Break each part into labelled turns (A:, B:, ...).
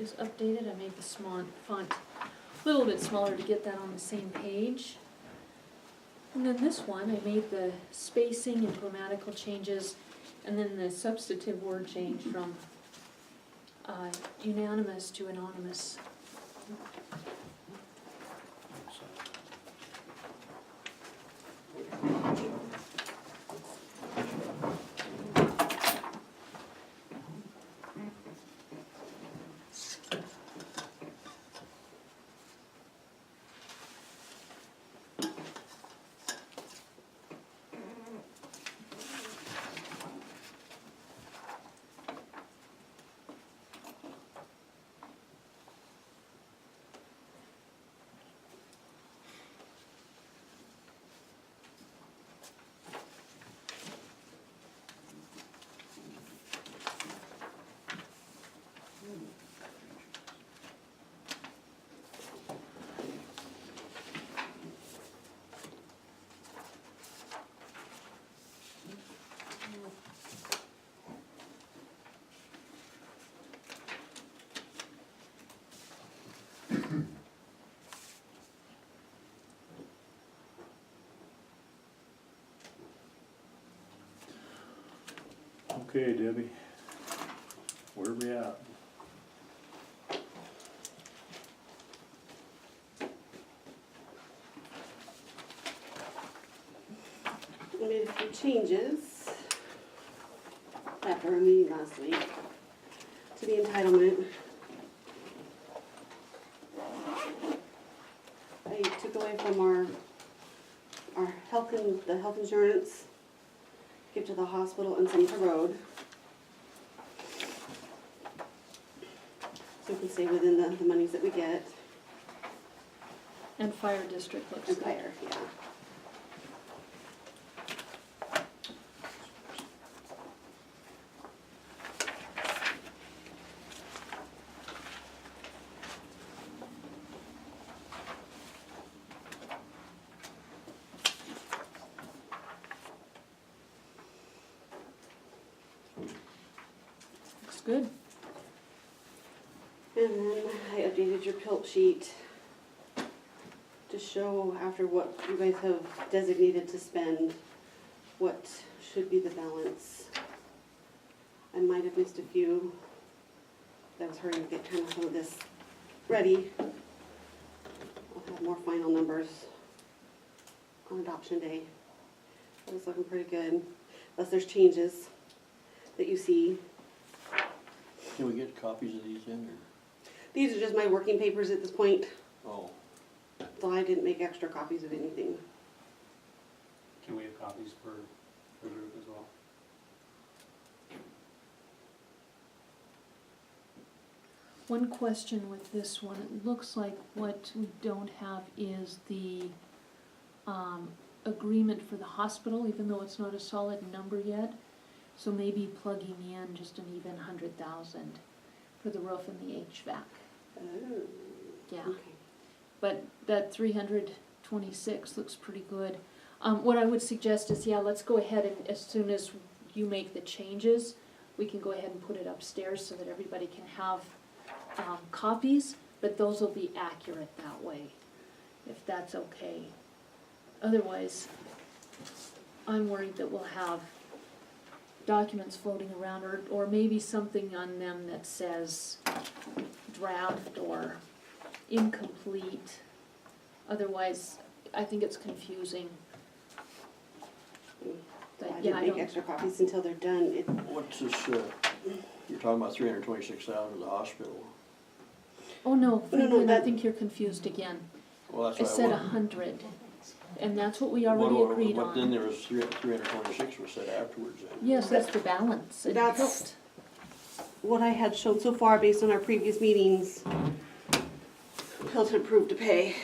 A: is updated. I made the font a little bit smaller to get that on the same page. And then this one, I made the spacing and grammatical changes, and then the substantive word change from unanimous to anonymous.
B: Okay, Debbie, where are we at?
C: I made a few changes after our meeting last week to the entitlement. I took away from our the health insurance, give to the hospital and some to road. So we can stay within the monies that we get.
A: And fire district looks
C: And
A: good.
C: fire, yeah.
A: Looks good.
C: And then I updated your pilt sheet to show after what you guys have designated to spend, what should be the balance. I might have missed a few. I was hurrying to get kind of some of this ready. I'll have more final numbers on adoption day. But it's looking pretty good, unless there's changes that you see.
D: Can we get copies of these in,
C: These are just my working papers at this point,
D: or,
C: so I didn't make extra copies of anything.
E: Can we have copies for the group as well?
A: One question with this one, it looks like what we don't have is the agreement for the hospital, even though it's not a solid number yet. So maybe plugging in just an even 100,000 for the roof and the HVAC.
C: Oh,
A: Yeah,
C: okay.
A: but that 326 looks pretty good. What I would suggest is, yeah, let's go ahead and as soon as you make the changes, we can go ahead and put it upstairs so that everybody can have copies, but those will be accurate that way, if that's okay. Otherwise, I'm worried that we'll have documents floating around, or maybe something on them that says draft or incomplete. Otherwise, I think it's confusing. But
C: I
A: yeah,
C: didn't
A: I
C: make
A: don't,
C: extra copies until they're done.
D: what's this, you're talking about 326,000 at the hospital?
A: oh no,
C: No,
A: Franklin, I
C: that-
A: think you're confused again.
D: Well, that's
A: I
D: what I
A: said
D: want.
A: 100, and that's what we already agreed
D: But then
A: on.
D: there was 326 was said afterwards then.
A: Yes, that's the balance. It
C: That's-
A: helped.
C: What I had shown so far based on our previous meetings, Hilton approved to pay.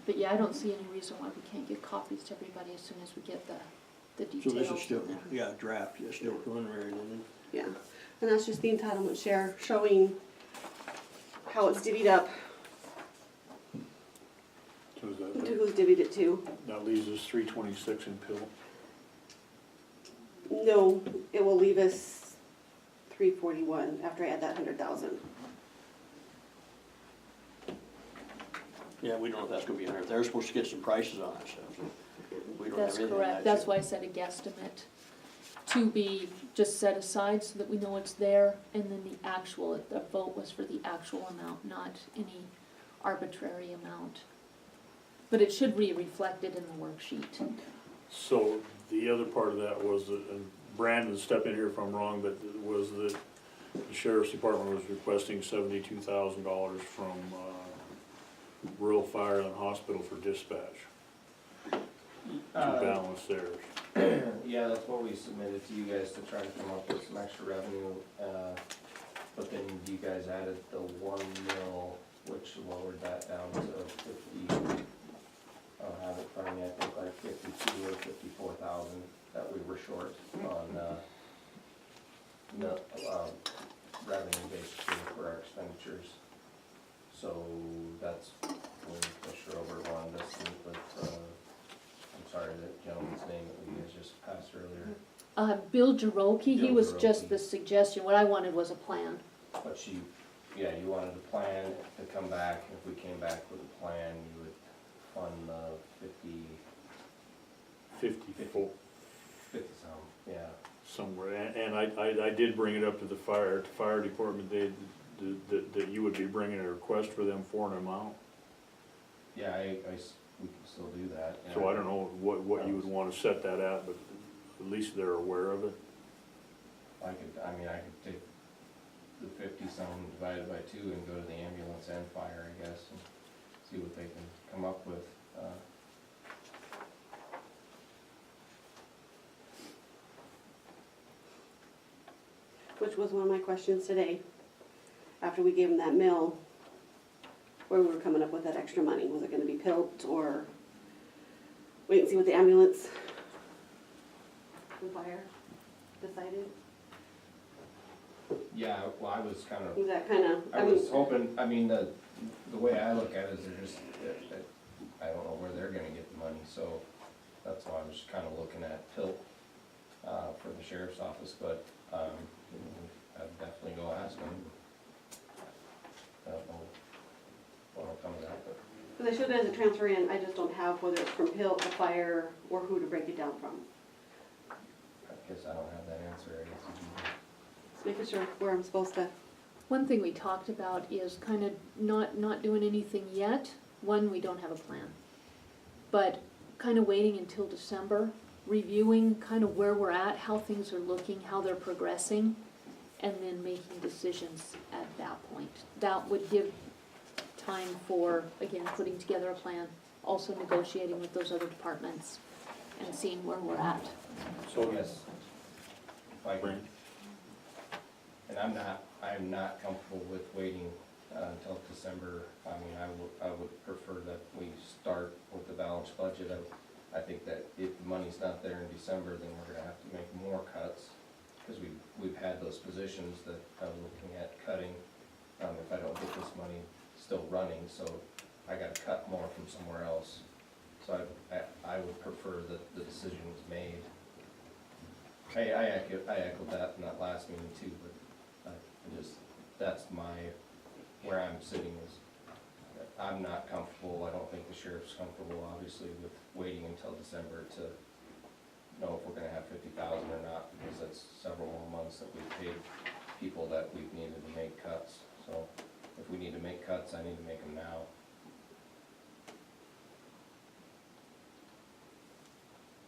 A: But yeah, I don't see any reason why we can't get copies to everybody as soon as we get the
D: So
A: details.
D: this is still,
A: in there.
D: yeah, draft, it's still preliminary then.
C: Yeah, and that's just the entitlement share showing how it's divvied up,
B: So is
C: to
B: that,
C: who's divvied it to.
B: that leaves us 326 in pill.
C: No, it will leave us 341 after I add that 100,000.
D: Yeah, we don't know if that's gonna be 100, they're supposed to get some prices on that stuff, so we don't have
A: That's
D: anything on
A: correct,
D: that
A: that's
D: yet.
A: why I said a guesstimate to be just set aside so that we know it's there, and then the vote was for the actual amount, not any arbitrary amount. But it should be reflected in the worksheet.
B: So the other part of that was that, and Brandon, step in here if I'm wrong, but was that the sheriff's department was requesting $72,000 from, rural fire and hospital for dispatch to balance theirs.
F: Yeah, that's what we submitted to you guys to try to come up with some extra revenue, but then you guys added the 1 mil, which lowered that down to 50. I don't have it in front of me, I think like 52 or 54,000 that we were short on, revenue basically for our expenditures. So that's when Commissioner Robert wanted us to meet with, I'm sorry, that gentleman's name that we guys just passed earlier.
A: Bill Jerokey, he
F: Bill
A: was just
F: Jerokey.
A: the suggestion, what I wanted was a plan.
F: But you wanted a plan to come back, if we came back with a plan, you would fund the
B: 54
F: 50 some, yeah.
B: somewhere, and I did bring it up to the fire department, that you would be bringing a request for them for an amount.
F: Yeah, we can still do that. yeah.
B: So I don't know what you would wanna set that at, but at least they're aware of it.
F: I could take the 50 some divided by 2 and go to the ambulance and fire, I guess, and see what they can come up with.
C: Which was one of my questions today, after we gave them that mill, where we were coming up with that extra money. Was it gonna be PILT or wait and see what the ambulance and fire decided?
F: Yeah, well, I was kind of
C: Was that kinda,
F: I was hoping, the way I look at it is they're just, I don't know where they're gonna get the money, so that's why I was kinda looking at PILT, for the sheriff's office, but, I'd definitely go ask them. I don't know what'll come of that, but,
C: because I showed it as a transfer in, I just don't have whether it's from PILT, the fire, or who to break it down from.
F: I guess I don't have that answer, I guess you can.
C: Just making sure where I'm supposed to.
A: One thing we talked about is kind of not doing anything yet. One, we don't have a plan. But kind of waiting until December, reviewing kind of where we're at, how things are looking, how they're progressing, and then making decisions at that point. That would give time for, again, putting together a plan, also negotiating with those other departments and seeing where we're at.
F: So I guess, if I can,
B: Brand?
F: and I'm not comfortable with waiting until December. I would prefer that we start with the balanced budget. I think that if the money's not there in December, then we're gonna have to make more cuts, because we've had those positions that I'm looking at cutting, if I don't get this money still running, so I gotta cut more from somewhere else. So I would prefer that the decision was made. I echoed that in that last meeting too, but that's where I'm sitting is, I'm not comfortable, I don't think the sheriff's comfortable, obviously, with waiting until December to know if we're gonna have 50,000 or not, because that's several more months that we've paid people that we've needed to make cuts. So if we need to make cuts, I need to make them now.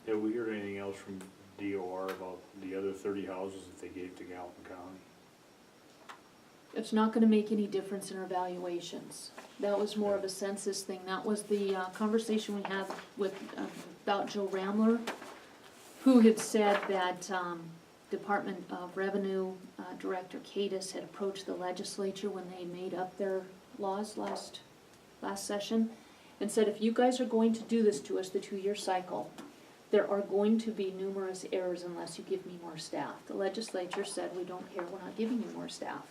B: Have we heard anything else from DOR about the other 30 houses that they gave to Gallatin County?
A: It's not gonna make any difference in our valuations. That was more of a census thing. That was the conversation we had with, about Joe Ramler, who had said that Department of Revenue Director Cadis had approached the legislature when they made up their laws last session, and said, if you guys are going to do this to us, the 2-year cycle, there are going to be numerous errors unless you give me more staff. The legislature said, we don't care, we're not giving you more staff.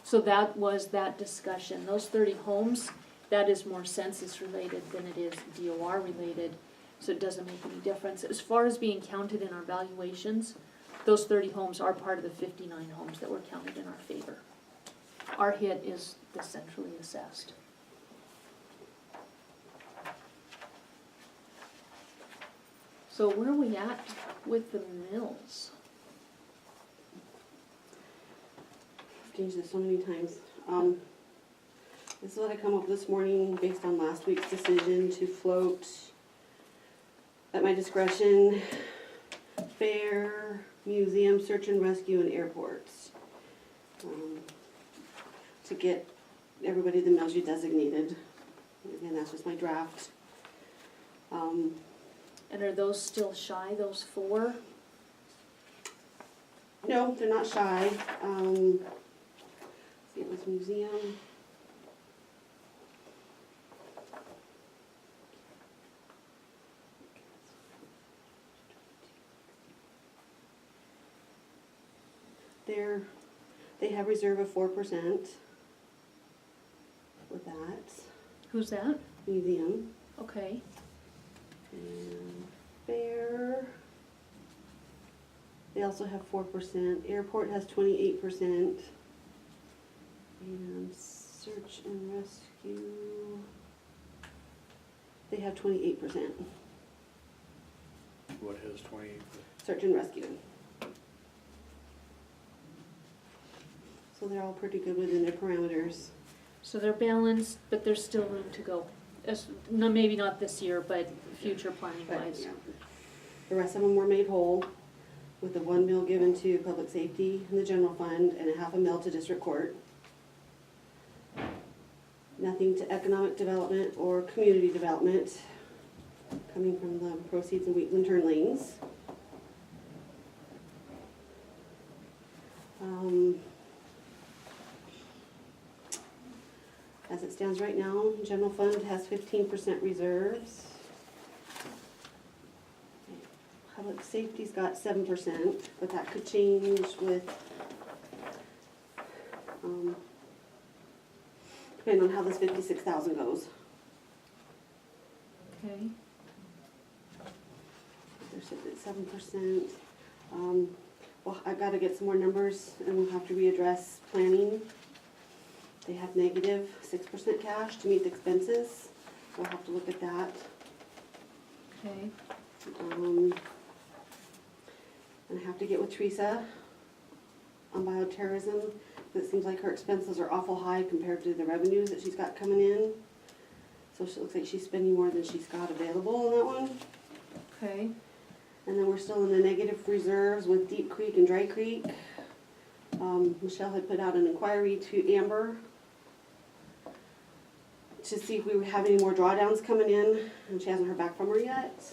A: So that was that discussion. Those 30 homes, that is more census related than it is DOR related, so it doesn't make any difference. As far as being counted in our valuations, those 30 homes are part of the 59 homes that were counted in our favor. Our hit is the centrally assessed. So where are we at with the mills?
C: I've changed this so many times. This is what I come up with this morning based on last week's decision to float at my discretion, fair, museum, search and rescue, and airports. To get everybody the mills you designated. Again, that's just my draft.
A: And are those still shy, those 4?
C: No, they're not shy. See, it was museum. They have reserve of 4% with that
A: Who's that?
C: museum.
A: Okay,
C: And fair, they also have 4%. Airport has 28%. And search and rescue, they have 28%.
B: What has 20?
C: Search and rescue. So they're all pretty good within their parameters.
A: so they're balanced, but there's still room to go. No, maybe not this year, but future planning
C: But,
A: wise.
C: yeah. The rest of them were made whole with the 1 mil given to public safety and the general fund and a 0.5 mil to district court. Nothing to economic development or community development coming from the proceeds in Wheatland turn lanes. As it stands right now, general fund has 15% reserves. Public safety's got 7%, but that could change with, depending on how this 56,000 goes.
A: Okay,
C: They're sitting at 7%. Well, I've gotta get some more numbers and we'll have to readdress planning. They have negative 6% cash to meet the expenses. We'll have to look at that.
A: okay,
C: And I have to get with Teresa on bioterrorism, but it seems like her expenses are awful high compared to the revenues that she's got coming in. So it looks like she's spending more than she's got available in that one.
A: okay.
C: And then we're still in the negative reserves with Deep Creek and Dry Creek. Michelle had put out an inquiry to Amber to see if we would have any more drawdowns coming in, and she hasn't heard back from her yet.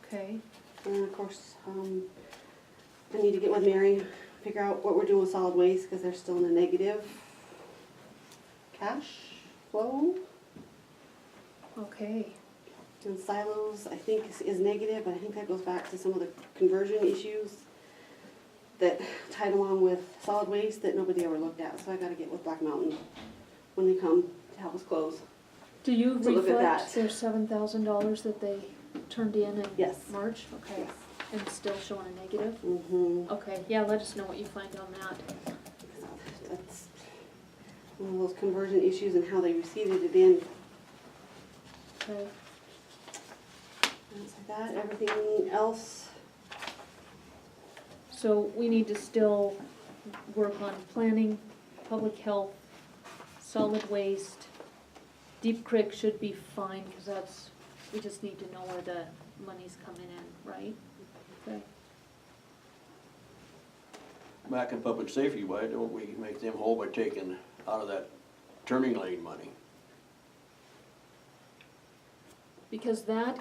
A: Okay,
C: And of course, I need to get with Mary, figure out what we're doing with solid waste, because they're still in the negative cash flow.
A: okay,
C: And silos, I think, is negative, but I think that goes back to some of the conversion issues that tied along with solid waste that nobody ever looked at. So I gotta get with Black Mountain when they come to help us close.
A: do you
C: So look at
A: reflect
C: that.
A: their $7,000 that they turned in
C: Yes.
A: March? Okay,
C: Yes.
A: and still showing a negative?
C: Mm-hmm.
A: Okay, yeah, let us know what you find on that.
C: That's one of those conversion issues and how they received it in.
A: Okay,
C: That's like that. Everything else,
A: so we need to still work on planning, public health, solid waste. Deep Creek should be fine, because that's, we just need to know where the money's coming in, right? Okay,
D: Back in public safety, why don't we make them whole by taking out of that turning lane money?
A: because that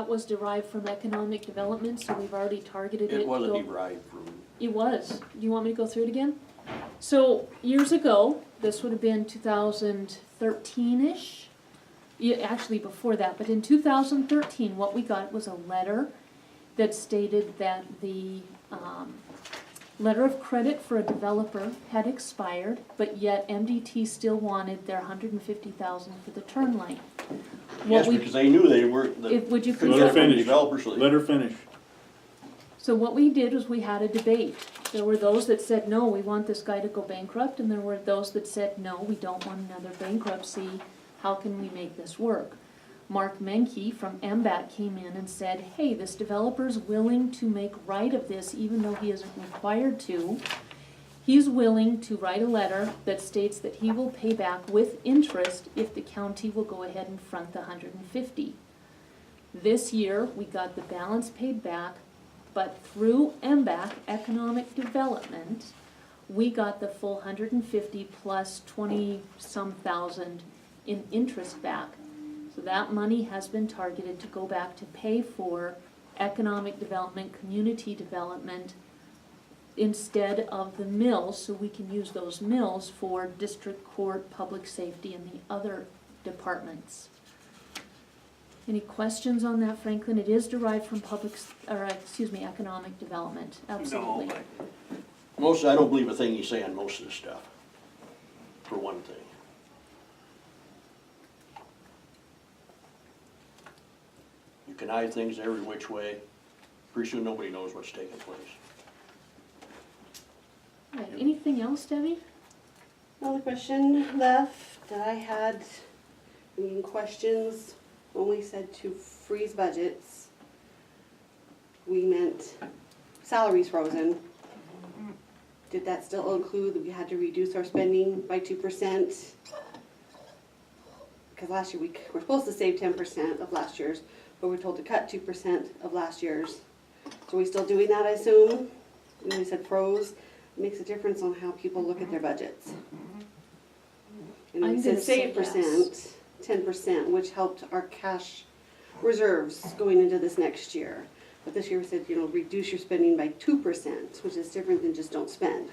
A: was derived from economic development, so we've already targeted it.
D: It wasn't
A: Go-
D: derived from,
A: It was. Do you want me to go through it again? So, years ago, this would have been 2013-ish. Yeah, actually before that, but in 2013, what we got was a letter that stated that the letter of credit for a developer had expired, but yet MDT still wanted their $150,000 for the turn lane. What
D: yes,
A: we-
D: because they knew they weren't,
A: Would you
D: couldn't
B: Let
A: please,
B: her
D: get from the
B: finish.
D: developer, so
B: Let
D: they,
B: her finish.
A: So what we did was we had a debate. There were those that said, no, we want this guy to go bankrupt, and there were those that said, no, we don't want another bankruptcy. How can we make this work? Mark Menke from MBAT came in and said, hey, this developer's willing to make right of this even though he isn't required to. He's willing to write a letter that states that he will pay back with interest if the county will go ahead and front the $150,000. This year, we got the balance paid back, but through MBAC, Economic Development, we got the full $150,000 plus 20-some thousand in interest back. So that money has been targeted to go back to pay for economic development, community development, instead of the mills, so we can use those mills for district court, public safety, and the other departments. Any questions on that, Franklin? It is derived from economic development, absolutely.
D: No, most, I don't believe a thing you say on most of this stuff, for one thing. You can hide things every which way, pretty soon nobody knows what's taking place.
A: Right, anything else, Debbie?
C: Another question left that I had, questions, when we said to freeze budgets, we meant salaries frozen. Did that still include that we had to reduce our spending by 2%? Because last year we're supposed to save 10% of last year's, but we're told to cut 2% of last year's. So are we still doing that, I assume? When we said froze, it makes a difference on how people look at their budgets. And
A: I'm
C: we
A: gonna
C: said
A: say
C: save 10%, which helped our cash reserves going into this next year. But this year we said, reduce your spending by 2%, which is different than just don't spend.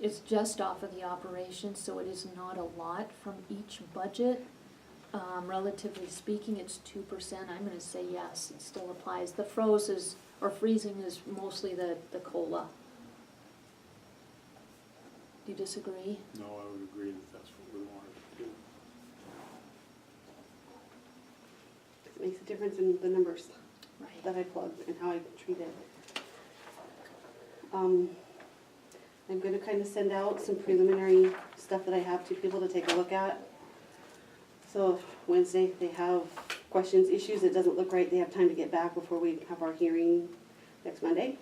A: It's just off of the operation, so it is not a lot from each budget. Relatively speaking, it's 2%. I'm gonna say yes, it still applies. The freezing is mostly the COLA. Do you disagree?
B: No, I would agree that that's what we wanted to do.
C: It makes a difference in the numbers
A: Right.
C: that I plug and how I treat it. I'm gonna kind of send out some preliminary stuff that I have to people to take a look at. So if Wednesday, if they have questions, issues, it doesn't look right, they have time to get back before we have our hearing next Monday.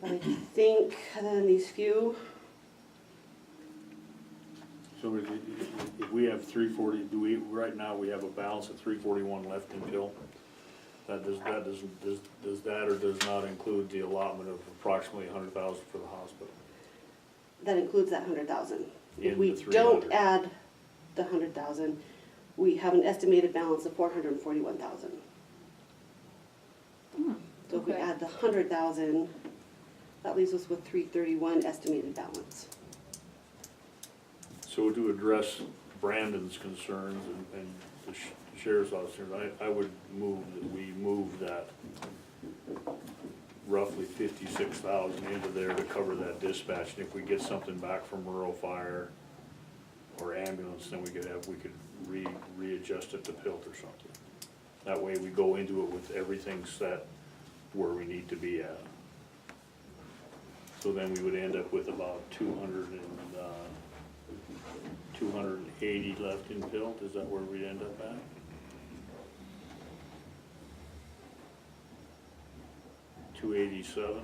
C: But I think, other than these few,
B: So if we have 340, right now we have a balance of 341 left in pill? Does that or does not include the allotment of approximately 100,000 for the hospital?
C: that includes that 100,000. If
B: In
C: we
B: the
C: don't
B: 300.
C: add the 100,000, we have an estimated balance of 441,000. So if we
A: okay.
C: add the 100,000, that leaves us with 331 estimated balance.
B: So to address Brandon's concerns and the sheriff's officer, I would move that we move that roughly 56,000 into there to cover that dispatch. And if we get something back from rural fire or ambulance, then we could readjust it to PILT or something. That way we go into it with everything set where we need to be at. So then we would end up with about 280 left in PILT. Is that where we'd end up at? $287.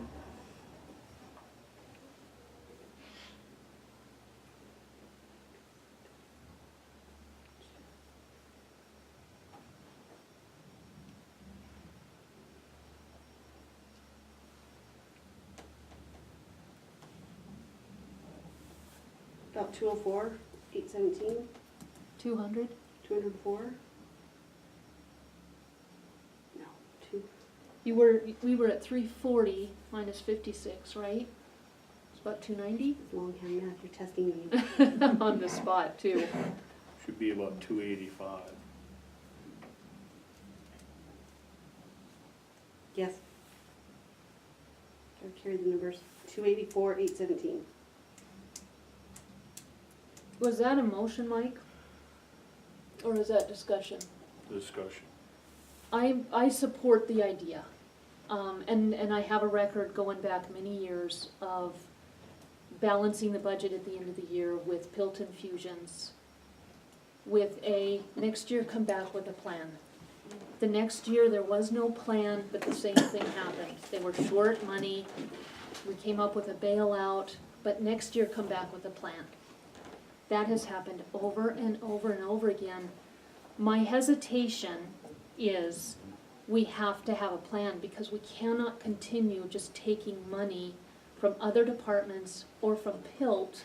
C: About 204, 817,
A: 200?
C: 204? No,
A: We were at 340 minus 56, right? It's about 290?
C: longhand math, you're testing me.
A: I'm on the spot too.
B: Should be about 285.
C: Yes. I carry the numbers, 284, 817.
A: Was that a motion, Mike? Or is that discussion?
B: Discussion.
A: I support the idea. And I have a record going back many years of balancing the budget at the end of the year with PILT infusions, with a, next year come back with a plan. The next year, there was no plan, but the same thing happened. They were short money, we came up with a bailout, but next year come back with a plan. That has happened over and over and over again. My hesitation is we have to have a plan because we cannot continue just taking money from other departments or from PILT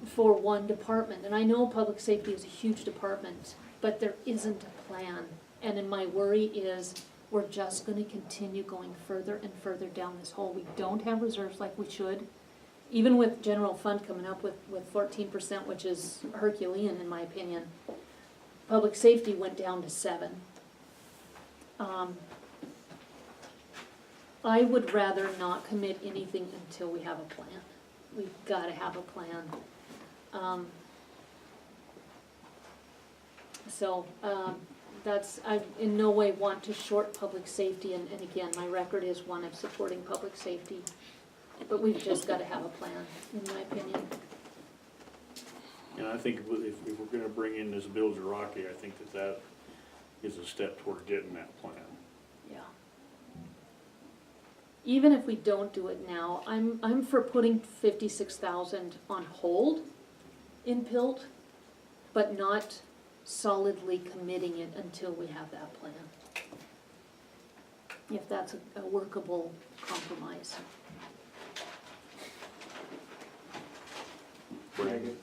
A: for one department. And I know public safety is a huge department, but there isn't a plan. And then my worry is we're just gonna continue going further and further down this hole. We don't have reserves like we should. Even with general fund coming up with 14%, which is Herculean in my opinion, public safety went down to 7%. I would rather not commit anything until we have a plan. We've gotta have a plan. That's, I in no way want to short public safety, and again, my record is one of supporting public safety. But we've just gotta have a plan, in my opinion.
B: And I think if we're gonna bring in this Bill Jiraki, I think that is a step toward getting that plan.
A: Yeah. Even if we don't do it now, I'm for putting 56,000 on hold in PILT, but not solidly committing it until we have that plan. If that's a workable compromise.
F: Megan,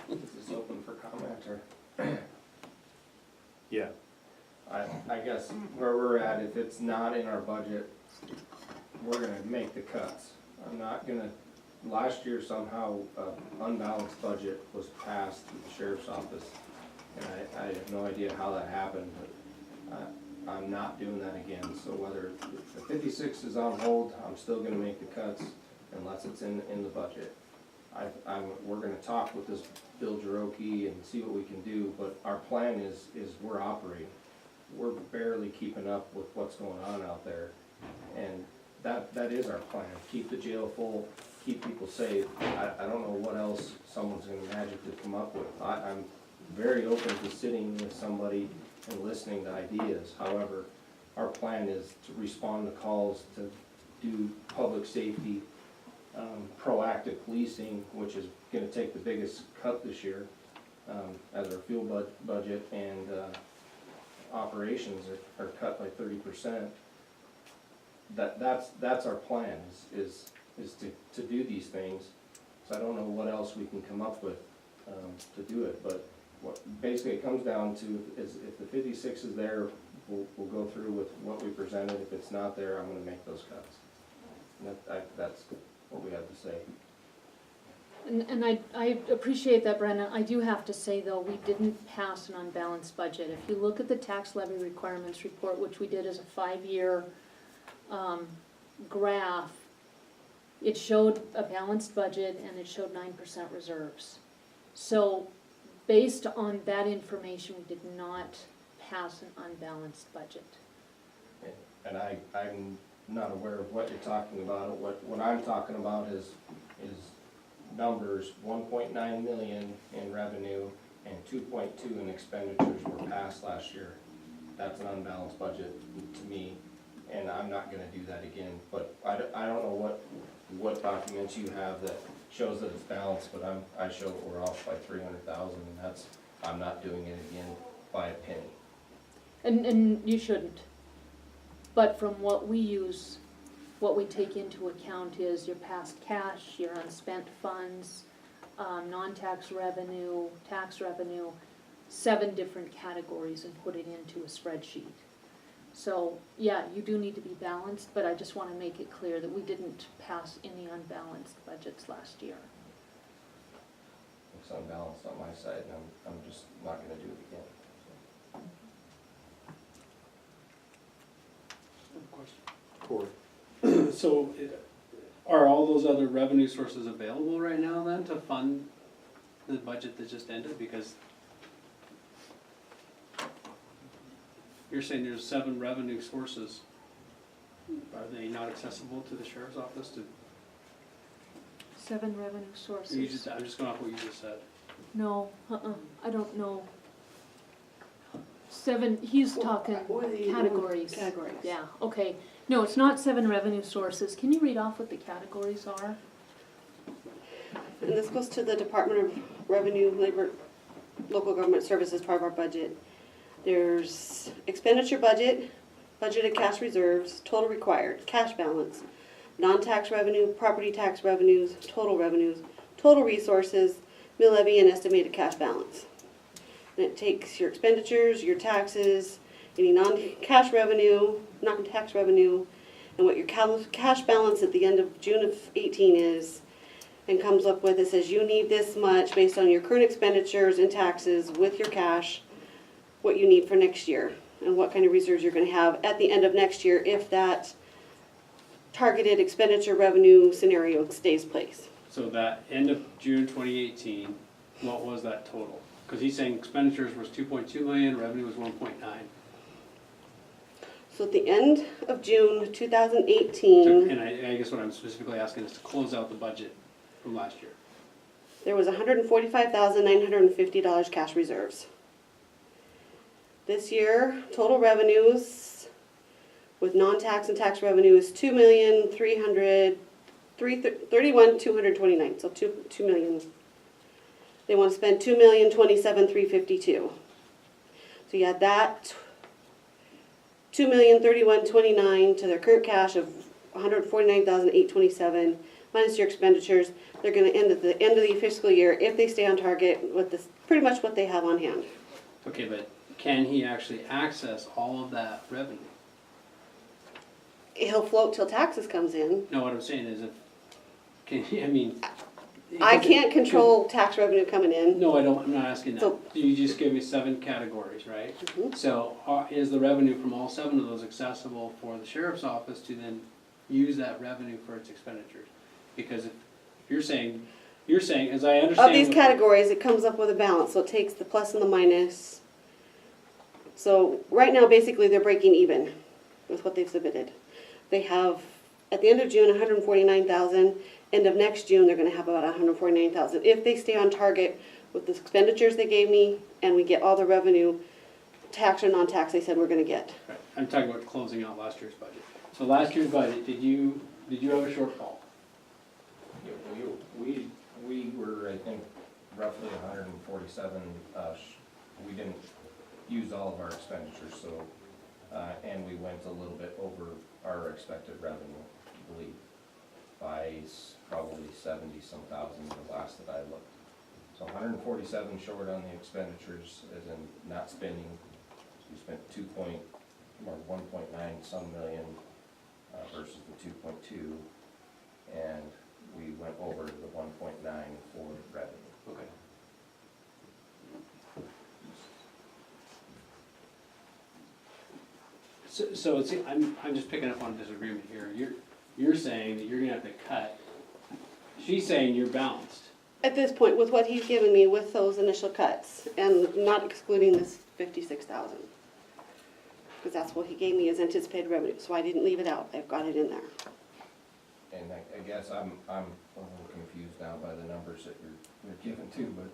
F: this is open for comment, or?
B: Yeah,
F: I guess where we're at, if it's not in our budget, we're gonna make the cuts. I'm not gonna, last year somehow, unbalanced budget was passed through the sheriff's office, and I have no idea how that happened, but I'm not doing that again. So whether the 56 is on hold, I'm still gonna make the cuts unless it's in the budget. We're gonna talk with this Bill Jiraki and see what we can do, but our plan is we're operating. We're barely keeping up with what's going on out there, and that is our plan. Keep the jail full, keep people safe. I don't know what else someone's gonna magically come up with. I'm very open to sitting with somebody and listening to ideas. However, our plan is to respond to calls, to do public safety, proactive policing, which is gonna take the biggest cut this year, as our fuel budget and operations are cut by 30%. That's our plan, is to do these things. So I don't know what else we can come up with to do it, but what basically it comes down to is if the 56 is there, we'll go through with what we presented. If it's not there, I'm gonna make those cuts. And that's what we have to say.
A: And I appreciate that, Brandon. I do have to say, though, we didn't pass an unbalanced budget. If you look at the tax levy requirements report, which we did as a 5-year graph, it showed a balanced budget and it showed 9% reserves. So based on that information, we did not pass an unbalanced budget.
F: And I'm not aware of what you're talking about. What I'm talking about is numbers, 1.9 million in revenue and 2.2 in expenditures were passed last year. That's an unbalanced budget to me, and I'm not gonna do that again. But I don't know what documents you have that shows that it's balanced, but I show that we're off by 300,000, and I'm not doing it again by a penny.
A: And you shouldn't. But from what we use, what we take into account is your past cash, your unspent funds, non-tax revenue, tax revenue, 7 different categories, and put it into a spreadsheet. So, yeah, you do need to be balanced, but I just want to make it clear that we didn't pass any unbalanced budgets last year.
F: It's unbalanced on my side, and I'm just not gonna do it again.
B: Corey.
E: So, are all those other revenue sources available right now then to fund the budget that just ended? Because you're saying there's 7 revenue sources. Are they not accessible to the sheriff's office to,
A: 7 revenue
E: I'm
A: sources.
E: just going off what you just said.
A: No, I don't know. 7, he's talking
C: What are the-
A: categories.
C: Categories.
A: Yeah, okay. No, it's not 7 revenue sources. Can you read off what the categories are?
C: And this goes to the Department of Revenue, Labor, Local Government Services, part of our budget. There's expenditure budget, budgeted cash reserves, total required, cash balance, non-tax revenue, property tax revenues, total resources, mill levy, and estimated cash balance. And it takes your expenditures, your taxes, any non-cash revenue, non-tax revenue, and what your cash balance at the end of June of 18 is, and comes up with, it says you need this much based on your current expenditures and taxes with your cash, what you need for next year, and what kind of reserves you're gonna have at the end of next year if that targeted expenditure revenue scenario stays place.
E: So that end of June 2018, what was that total? Because he's saying expenditures was 2.2 million, revenue was 1.9.
C: So at the end of June 2018,
E: And I guess what I'm specifically asking is to close out the budget from last year.
C: there was $145,950 cash reserves. This year, total revenues with non-tax and tax revenue is $2,331,229, so 2 million. They want to spend $2,027,352. So you add that $2,031,29 to their current cash of $149,827 minus your expenditures. They're going to end at the end of the fiscal year, if they stay on target, with this pretty much what they have on hand.
E: Okay, but can he actually access all of that revenue?
C: He'll float till taxes comes in.
E: No, what I'm saying is if, can he, I mean.
C: I can't control tax revenue coming in.
E: No, I don't, I'm not asking that.
C: So-
E: You just gave me 7 categories, right?
C: Mhm.
E: So is the revenue from all 7 of those accessible for the sheriff's office to then use that revenue for its expenditures? Because if you're saying, as I understand.
C: Of these
E: what-
C: categories, it comes up with a balance, so it takes the plus and the minus. So right now, basically, they're breaking even with what they've submitted. They have, at the end of June, 149,000. End of next June, they're gonna have about 149,000. If they stay on target with the expenditures they gave me, and we get all the revenue, tax or non-tax, they said we're gonna get.
E: Right, I'm talking about closing out last year's budget. So last year's budget, did you have a shortfall?
F: Yeah, we were, I think, roughly 147, we didn't use all of our expenditures, so, and we went a little bit over our expected revenue, I believe, by probably 70-some thousand, the last that I looked. So 147 short on the expenditures, as in not spending, we spent 1.9 some million versus the 2.2, and we went over the 1.9 for revenue.
E: Okay. So it's, I'm just picking up on a disagreement here. You're saying that you're gonna have to cut. She's saying you're balanced.
C: At this point, with what he's given me with those initial cuts, and not excluding this 56,000. Because that's what he gave me as anticipated revenue, so I didn't leave it out, I've got it in there.
F: And I guess I'm a little confused now by the numbers that you're given too, but,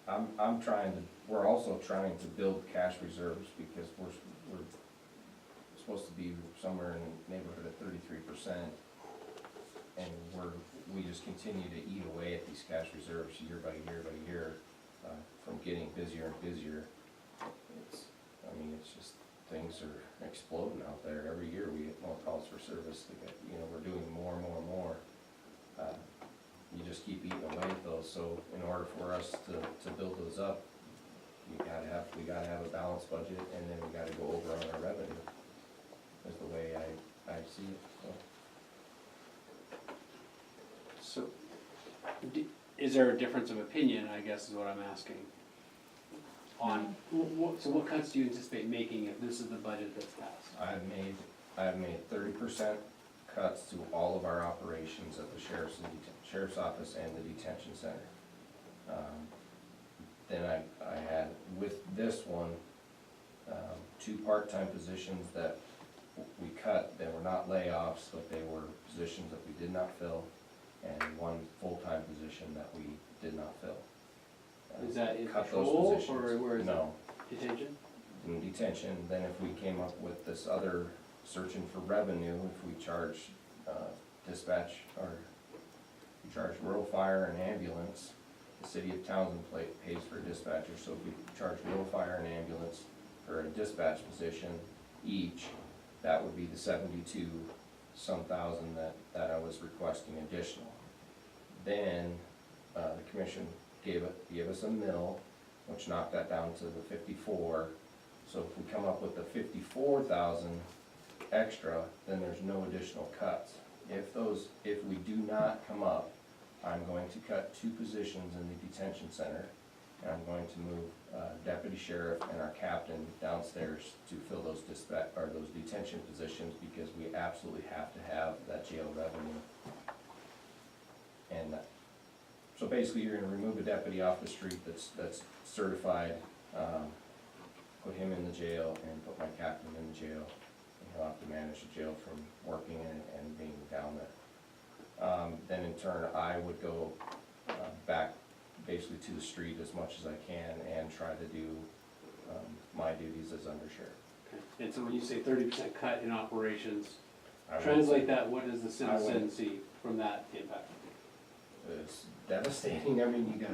F: I'm trying to, we're also trying to build cash reserves because we're supposed to be somewhere in the neighborhood of 33%. And we just continue to eat away at these cash reserves year by year, from getting busier and busier. It's just, things are exploding out there. Every year we get more calls for service. We're doing more and more and more. You just keep eating away at those, so in order for us to build those up, we gotta have a balanced budget, and then we gotta go over on our revenue, is the way I see it, so.
E: So, is there a difference of opinion, I guess is what I'm asking? On, so what cuts do you anticipate making if this is the budget that's passed?
F: I have made 30% cuts to all of our operations at the sheriff's office and the detention center. Then I had, with this one, 2 part-time positions that we cut, they were not layoffs, but they were positions that we did not fill, and one full-time position that we did not fill.
E: Is that in
F: Cut those
E: patrol,
F: positions.
E: or where is it?
F: No,
E: Detention?
F: in detention. Then if we came up with this other searching for revenue, if we charge dispatch, or we charge rural fire and ambulance, the city of Townsend pays for dispatchers, so if we charge rural fire and ambulance for a dispatch position each, that would be the 72 some thousand that I was requesting additional. Then, the commission gave us a mill, which knocked that down to the 54. So if we come up with the 54,000 extra, then there's no additional cuts. If we do not come up, I'm going to cut 2 positions in the detention center, and I'm going to move deputy sheriff and our captain downstairs to fill those those detention positions, because we absolutely have to have that jail revenue. And so basically, you're gonna remove a deputy off the street that's certified, put him in the jail, and put my captain in the jail, and he'll have to manage the jail from working in it and being down there. Then in turn, I would go back basically to the street as much as I can and try to do my duties as undersheriff.
E: Okay. And so when you say 30% cut in operations,
F: I would
E: translate
F: say
E: that, what does the
F: I would-
E: citizen see from that impact?
F: It's devastating. I mean, you got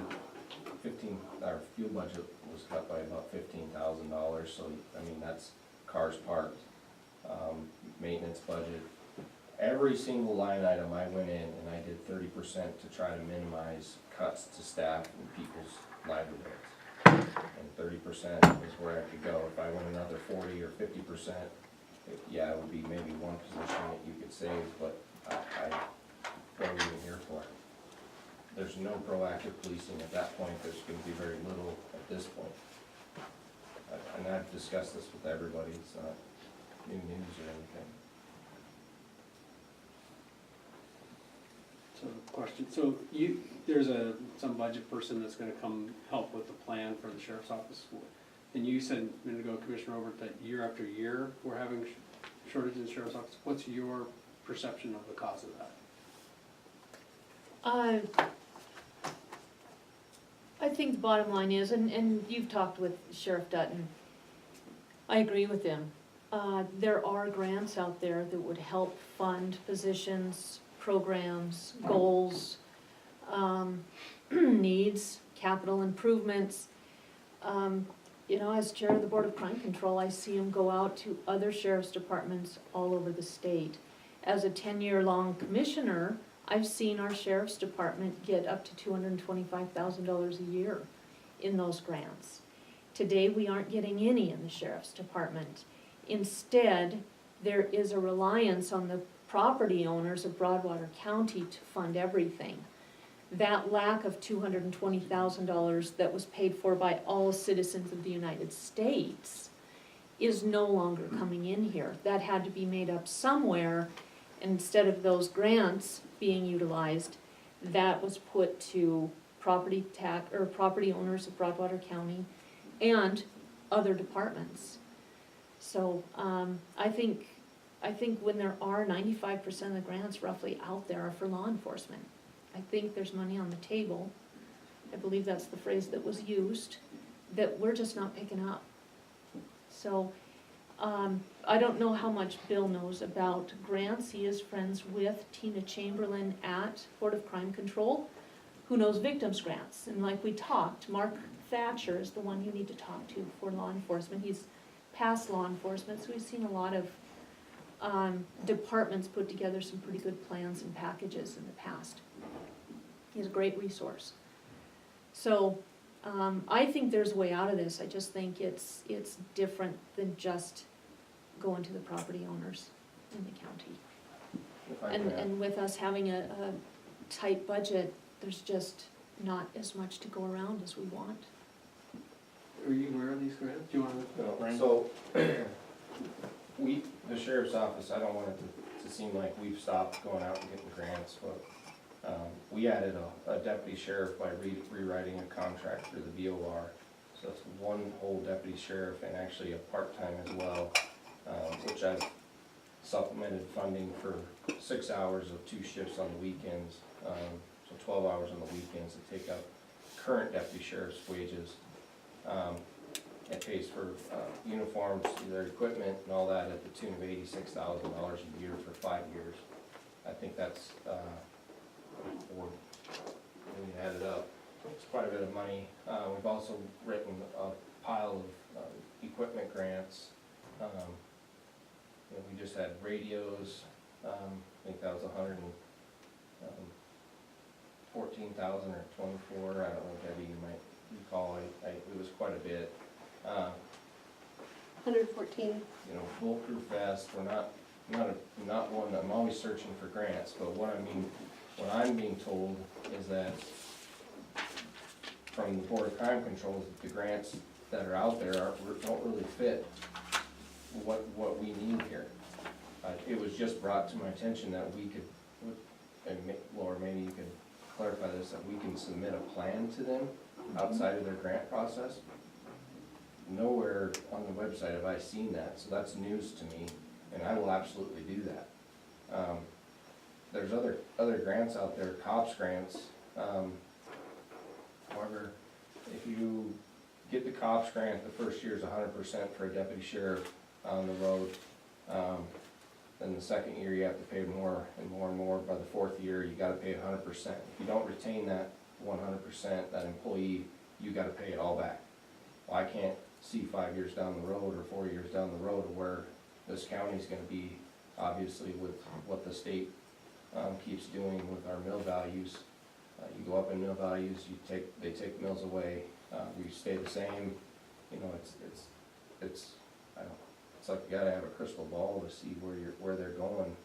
F: our fuel budget was cut by about $15,000, so, I mean, that's cars parked, maintenance budget. Every single line item I went in and I did 30% to try to minimize cuts to staff and people's livelihoods. And 30% is where I could go. If I went another 40 or 50%, yeah, it would be maybe one position that you could save, but what are we even here for? There's no proactive policing at that point. There's gonna be very little at this point. And I've discussed this with everybody. It's not new news or anything.
E: So question, so there's some budget person that's gonna come help with the plan for the sheriff's office. And you said a minute ago, Commissioner Robert, that year after year, we're having shortages in the sheriff's office. What's your perception of the cause of that?
A: I think the bottom line is, and you've talked with Sheriff Dutton, I agree with him. There are grants out there that would help fund positions, programs, goals, needs, capital improvements. You know, as chair of the Board of Crime Control, I see him go out to other sheriff's departments all over the state. As a 10-year-long commissioner, I've seen our sheriff's department get up to $225,000 a year in those grants. Today, we aren't getting any in the sheriff's department. Instead, there is a reliance on the property owners of Broadwater County to fund everything. That lack of $220,000 that was paid for by all citizens of the United States is no longer coming in here. That had to be made up somewhere. Instead of those grants being utilized, that was put to property owners of Broadwater County and other departments. So, I think when there are 95% of the grants roughly out there are for law enforcement. I think there's money on the table, I believe that's the phrase that was used, that we're just not picking up. So, I don't know how much Bill knows about grants. He is friends with Tina Chamberlain at Board of Crime Control, who knows victims grants. And like we talked, Mark Thatcher is the one you need to talk to for law enforcement. He's past law enforcement, so we've seen a lot of departments put together some pretty good plans and packages in the past. He's a great resource. So, I think there's a way out of this. I just think it's different than just going to the property owners in the county.
F: If I can add-
A: And with us having a tight budget, there's just not as much to go around as we want.
E: Are you aware of these grants? Do you wanna?
F: So, the sheriff's office, I don't want it to seem like we've stopped going out and getting grants, but we added a deputy sheriff by rewriting a contract for the VOR. So it's one whole deputy sheriff and actually a part-time as well, which I've supplemented funding for 6 hours of 2 shifts on the weekends, so 12 hours on the weekends to take up current deputy sheriff's wages. It pays for uniforms, their equipment and all that at the tune of $86,000 a year for 5 years. I think that's, when you add it up, it's quite a bit of money. We've also written a pile of equipment grants. We just had radios, I think that was 114,000 or 24, I don't know, Debbie, you might recall, it was quite a bit.
C: 114.
F: Bulletproof vest, we're not one, I'm always searching for grants, but what I'm being told is that from the Board of Crime Control, that the grants that are out there don't really fit what we need here. It was just brought to my attention that we could, and Laura, maybe you can clarify this, that we can submit a plan to them outside of their grant process. Nowhere on the website have I seen that, so that's news to me, and I will absolutely do that. There's other grants out there, COPS grants. However, if you get the COPS grant, the first year is 100% for a deputy sheriff on the road. Then the second year, you have to pay more and more and more. By the fourth year, you gotta pay 100%. If you don't retain that 100%, that employee, you gotta pay it all back. Well, I can't see 5 years down the road or 4 years down the road where this county's gonna be, obviously with what the state keeps doing with our mill values. You go up in mill values, they take mills away, we stay the same. It's like you gotta have a crystal ball to see where they're going.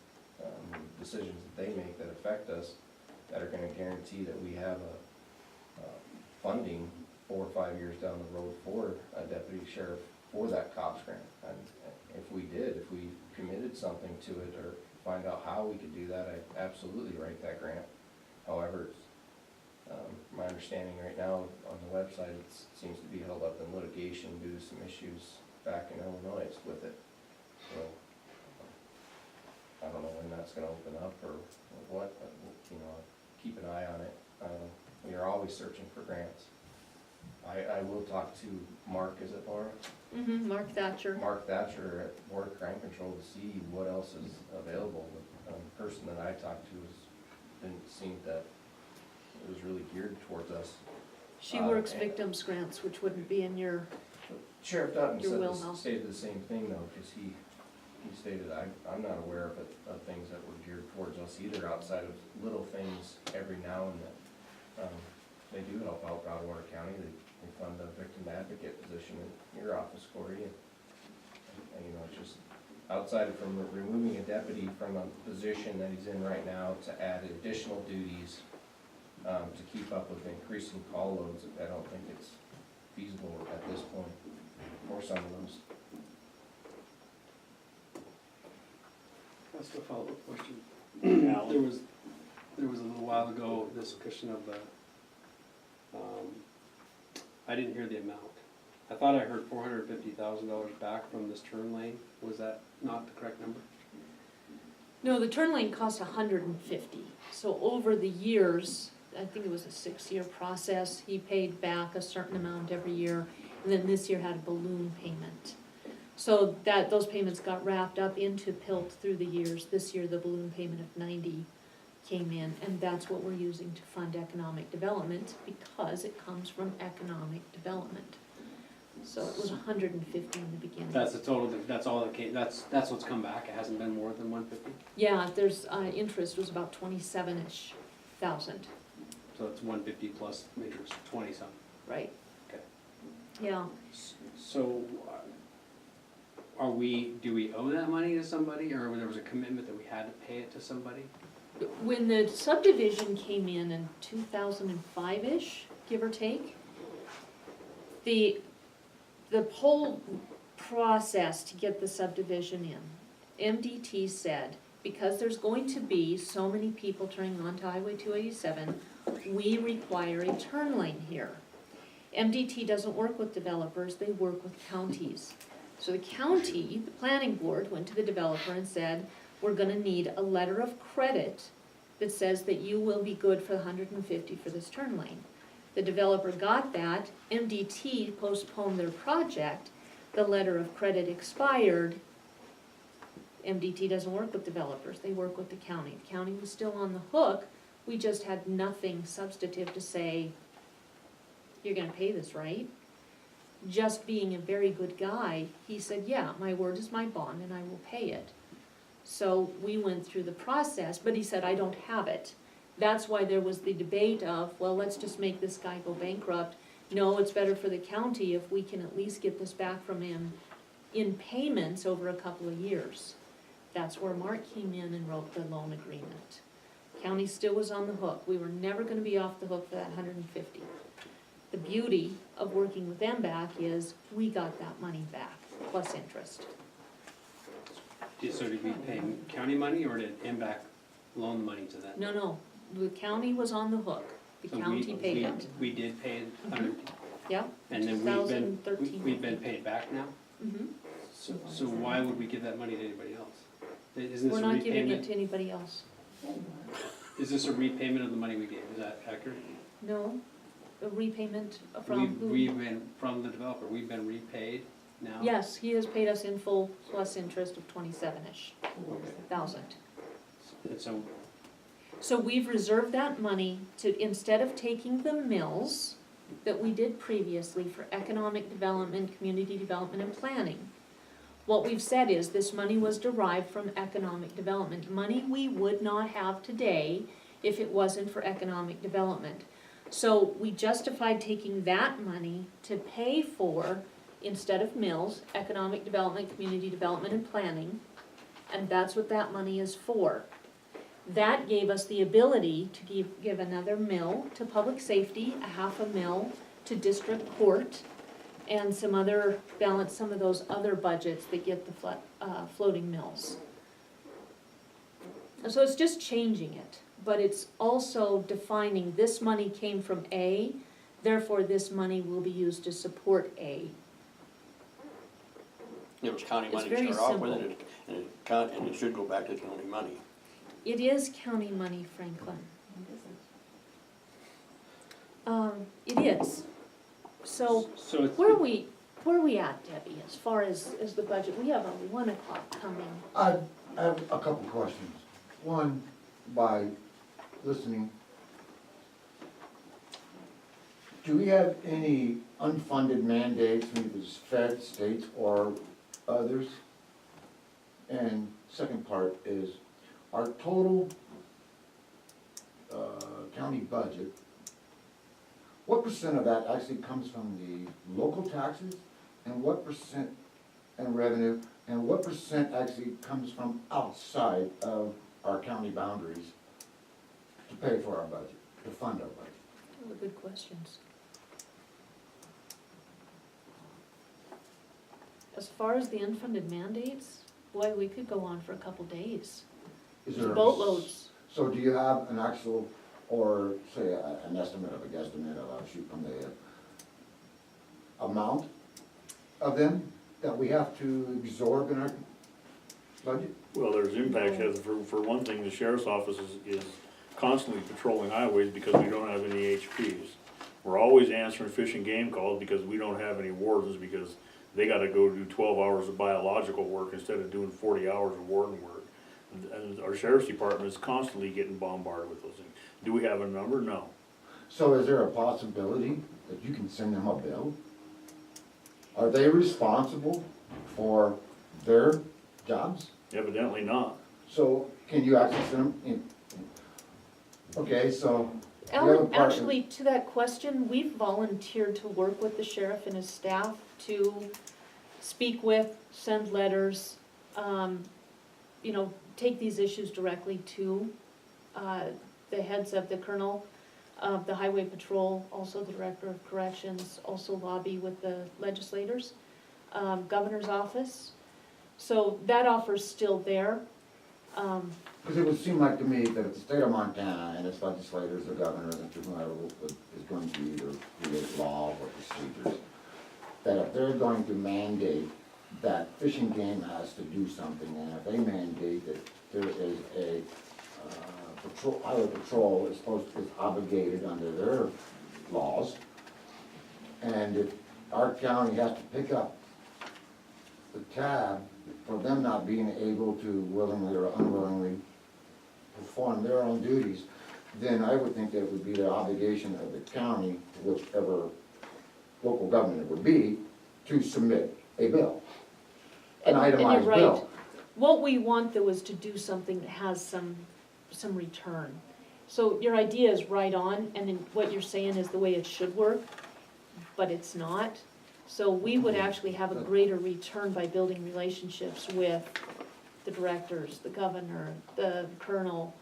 F: Decisions that they make that affect us, that are gonna guarantee that we have a funding 4 or 5 years down the road for a deputy sheriff for that COPS grant. And if we committed something to it or find out how we could do that, I'd absolutely write that grant. However, my understanding right now on the website, it seems to be held up in litigation due to some issues back in Illinois with it. So, I don't know when that's gonna open up or what, but, keep an eye on it. We are always searching for grants. I will talk to Mark, is it Laura?
A: Mark Thatcher.
F: Mark Thatcher at Board of Crime Control to see what else is available. The person that I talked to didn't seem that it was really geared towards us.
A: She works victims grants, which wouldn't be in your,
F: Sheriff Dutton
A: Your wheelhouse.
F: stated the same thing though, because he stated, I'm not aware of things that were geared towards us either, outside of little things every now and then. They do help out Broadwater County, they fund a victim advocate position in your office, Corey, and it's just outside from removing a deputy from a position that he's in right now to add additional duties to keep up with increasing call loads, I don't think it's feasible at this point for some of those.
E: That's a follow-up question. There was a little while ago, discussion of the, I didn't hear the amount. I thought I heard $450,000 back from this turn lane. Was that not the correct number?
A: no, the turn lane cost 150. So over the years, I think it was a 6-year process, he paid back a certain amount every year, and then this year had a balloon payment. So those payments got wrapped up into PILT through the years. This year, the balloon payment of 90 came in, and that's what we're using to fund economic development, because it comes from economic development. So it was 150 in the beginning.
E: That's the total, that's all that came, that's what's come back, it hasn't been more than 150?
A: Yeah, there's, interest was about 27-ish thousand,
E: So it's 150 plus maybe it was 20 something.
A: right?
E: Okay.
A: Yeah,
E: So, do we owe that money to somebody, or there was a commitment that we had to pay it to somebody?
A: when the subdivision came in 2005-ish, give or take, the whole process to get the subdivision in, MDT said, because there's going to be so many people turning onto Highway 287, we require a turn lane here. MDT doesn't work with developers, they work with counties. So the county, the planning board, went to the developer and said, we're gonna need a letter of credit that says that you will be good for the 150 for this turn lane. The developer got that, MDT postponed their project, the letter of credit expired. MDT doesn't work with developers, they work with the county. The county was still on the hook, we just had nothing substantive to say, you're gonna pay this, right? Just being a very good guy, he said, yeah, my word is my bond and I will pay it. So we went through the process, but he said, I don't have it. That's why there was the debate of, well, let's just make this guy go bankrupt. No, it's better for the county if we can at least get this back from him in payments over a couple of years. That's where Mark came in and wrote the loan agreement. County still was on the hook. We were never gonna be off the hook for that 150. The beauty of working with MBAC is we got that money back, plus interest.
E: So did we pay county money or did MBAC loan the money to them?
A: No, the county was on the hook. The
E: So we-
A: county paid it.
E: We did pay it, 100
A: Yeah,
E: and then
A: 2013.
E: we've been paid back now?
A: mm-hmm.
E: So why would we give that money to anybody else? Isn't this
A: We're
E: a
A: not giving it
E: repayment?
A: to anybody else.
E: Is this a repayment of the money we gave? Is that accurate?
A: No, a repayment from who?
E: We've been, from the developer, we've been repaid now?
A: Yes, he has paid us in full plus interest of 27-ish
E: Okay.
A: thousand.
E: And so,
A: So we've reserved that money to, instead of taking the mills that we did previously for economic development, community development and planning, what we've said is this money was derived from economic development, money we would not have today if it wasn't for economic development. So we justified taking that money to pay for, instead of mills, economic development, community development and planning, and that's what that money is for. That gave us the ability to give another mill to public safety, a half a mill to district court, and some other, balance some of those other budgets that get the floating mills. And so it's just changing it, but it's also defining this money came from A, therefore this money will be used to support A.
D: It was county
A: It's
D: money to
A: very
D: start off with,
A: simple.
D: and it should go back to county money.
A: It is county money, Franklin. It is. So
E: so it's.
A: where are we at, Debbie, as far as the budget? We have a 1 o'clock coming.
G: I have a couple questions. One, by listening, do we have any unfunded mandates, maybe it's fed, states, or others? And second part is, our total county budget, what percent of that actually comes from the local taxes, and what percent in revenue, and what percent actually comes from outside of our county boundaries to pay for our budget, to fund our budget?
A: Those are good questions. As far as the unfunded mandates, boy, we could go on for a couple days.
G: Is
A: There's
G: there-
A: boatloads.
G: So do you have an actual, or say, an estimate of a guesstimate of, shoot from the amount of them that we have to absorb in our budget?
B: Well, there's impacts, for one thing, the sheriff's office is constantly patrolling highways because we don't have any HPs. We're always answering fish and game calls because we don't have any wardens, because they gotta go do 12 hours of biological work instead of doing 40 hours of warden work. And our sheriff's department is constantly getting bombarded with those things. Do we have a number? No.
G: So is there a possibility that you can send them a bill? Are they responsible for their jobs?
B: Evidently not.
G: So can you actually send them in? Okay, so the other
A: Ellen,
G: part-
A: actually, to that question, we've volunteered to work with the sheriff and his staff to speak with, send letters, you know, take these issues directly to the heads of the colonel of the highway patrol, also the director of corrections, also lobby with the legislators, governor's office. So that offer's still there.
G: Because it would seem like to me that if the state of Montana and its legislators, the governor, and whoever is going to either create law or procedures, that if they're going to mandate that fishing game has to do something, and if they mandate that there is a patrol, highway patrol is obligated under their laws, and if our county has to pick up the tab for them not being able to willingly or unwillingly perform their own duties, then I would think that it would be the obligation of the county, whichever local government it would be, to submit a bill, an
A: And you're
G: itemized
A: right.
G: bill.
A: What we want though is to do something that has some return. So your idea is right on, and then what you're saying is the way it should work, but it's not. So we would actually have a greater return by building relationships with the directors, the governor, the colonel,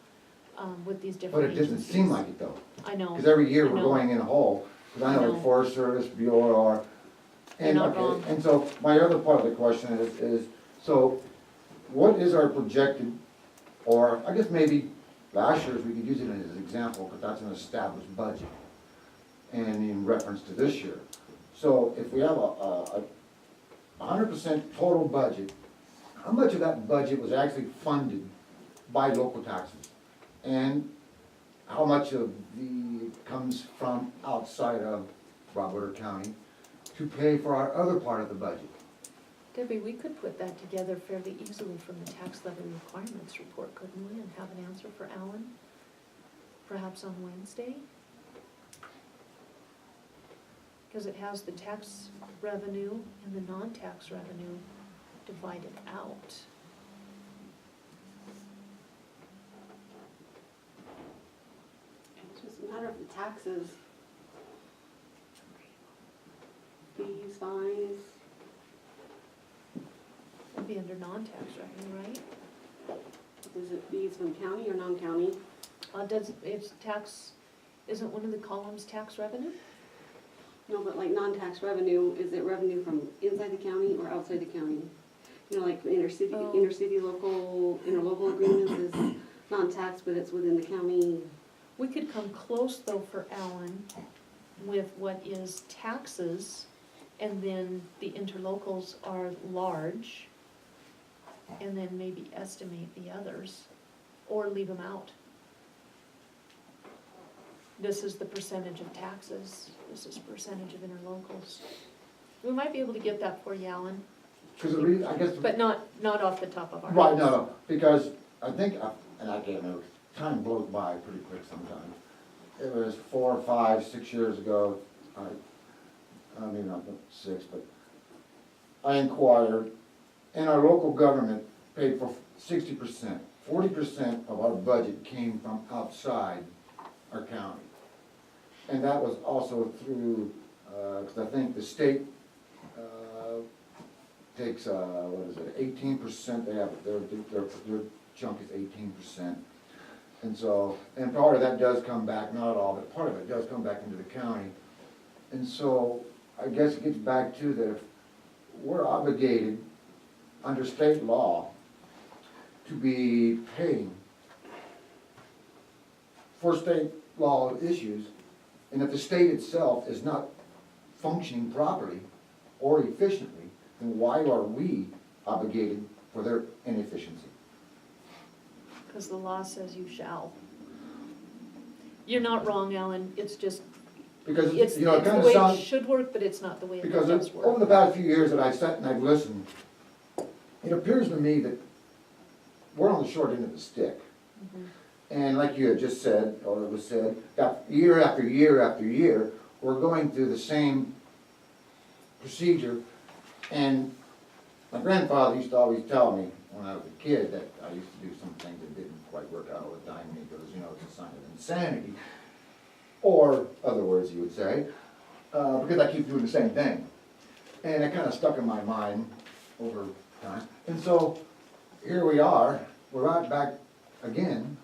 A: with these
G: But
A: different
G: it
A: agencies.
G: doesn't seem like it though,
A: I know.
G: because every year
A: I
G: we're
A: know.
G: going in a hole, because I know
A: I know.
G: like Forest Service, BOR,
A: You're
G: and,
A: not wrong.
G: okay, and so my other part of the question is, so what is our projected, or I guess maybe last year's, we could use it as an example, because that's an established budget, and in reference to this year. So if we have a 100% total budget, how much of that budget was actually funded by local taxes? And how much of the comes from outside of Broadwater County to pay for our other part of the budget?
A: Debbie, we could put that together fairly easily from the tax levy requirements report, couldn't we, and have an answer for Alan? Perhaps on Wednesday? Because it has the tax revenue and the non-tax revenue divided out.
C: It's just a matter of the taxes. Fees, fines.
A: It'd be under non-tax revenue, right?
C: Is it fees from county or non-county?
A: It's tax, isn't one of the columns tax revenue?
C: No, but like non-tax revenue, is it revenue from inside the county or outside the county? You know, like intercity,
A: Oh.
C: interlocal agreements is non-tax, but it's within the county.
A: We could come close though for Alan with what is taxes, and then the interlocals are large, and then maybe estimate the others, or leave them out. This is the percentage of taxes, this is percentage of interlocals. We might be able to get that for you, Alan,
G: Because I guess.
A: but not off the top of our heads.
G: Right, no, because I think, and I can't remember, time blows by pretty quick sometimes. It was 4 or 5, 6 years ago, I mean, not 6, but I inquired, and our local government paid for 60%. 40% of our budget came from outside our county. And that was also through, because I think the state takes, 18%, they have, their chunk is 18%. And so, and part of that does come back, not all, but part of it does come back into the county. And so, I guess it gets back to that if we're obligated under state law to be paying for state law issues, and if the state itself is not functioning properly or efficiently, then why are we obligated for their inefficiency?
A: Because the law says you shall. You're not wrong, Alan, it's just,
G: Because,
A: it's
G: you know, it
A: the
G: kind of
A: way it
G: sounds,
A: should work, but it's not the way it
G: because
A: does
G: over
A: work.
G: the past few years that I've sat and I've listened, it appears to me that we're on the short end of the stick.
A: Mhm.
G: And like you had just said, or it was said, that year after year after year, we're going through the same procedure. And my grandfather used to always tell me when I was a kid that I used to do some things that didn't quite work out all the time. And he goes, you know, it's a sign of insanity. Or other words he would say, because I keep doing the same thing. And it kind of stuck in my mind over time. And so here we are, we're right back again.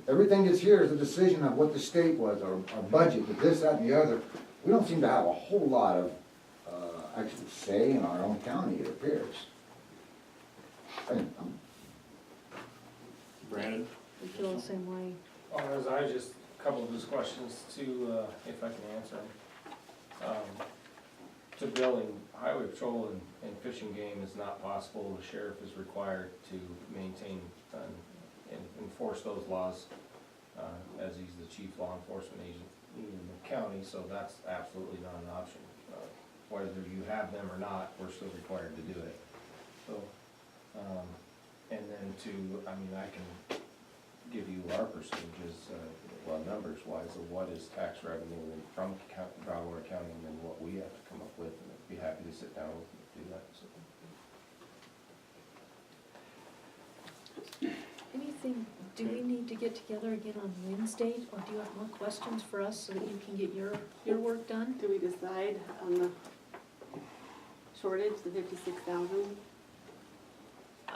G: Everything that's here is a decision of what the state was, our budget, with this, that, and the other. We don't seem to have a whole lot of actual say in our own county, it appears. And,
B: Brandon?
A: We feel the same way.
H: Well, as I just, a couple of those questions too, if I can answer them.
F: to billing, highway patrol and fishing game is not possible. The sheriff is required to maintain and enforce those laws, as he's the chief law enforcement agent in the county, so that's absolutely not an option. Whether you have them or not, we're still required to do it. So, and then I mean, I can give you our percentages, well, numbers wise, of what is tax revenue from Broward County and then what we have to come up with, and I'd be happy to sit down with you and do that, so.
A: Anything, do we need to get together again on Wednesday, or do you have more questions for us so that you can get your work done?
C: Do we decide on the shortage, the 56,000?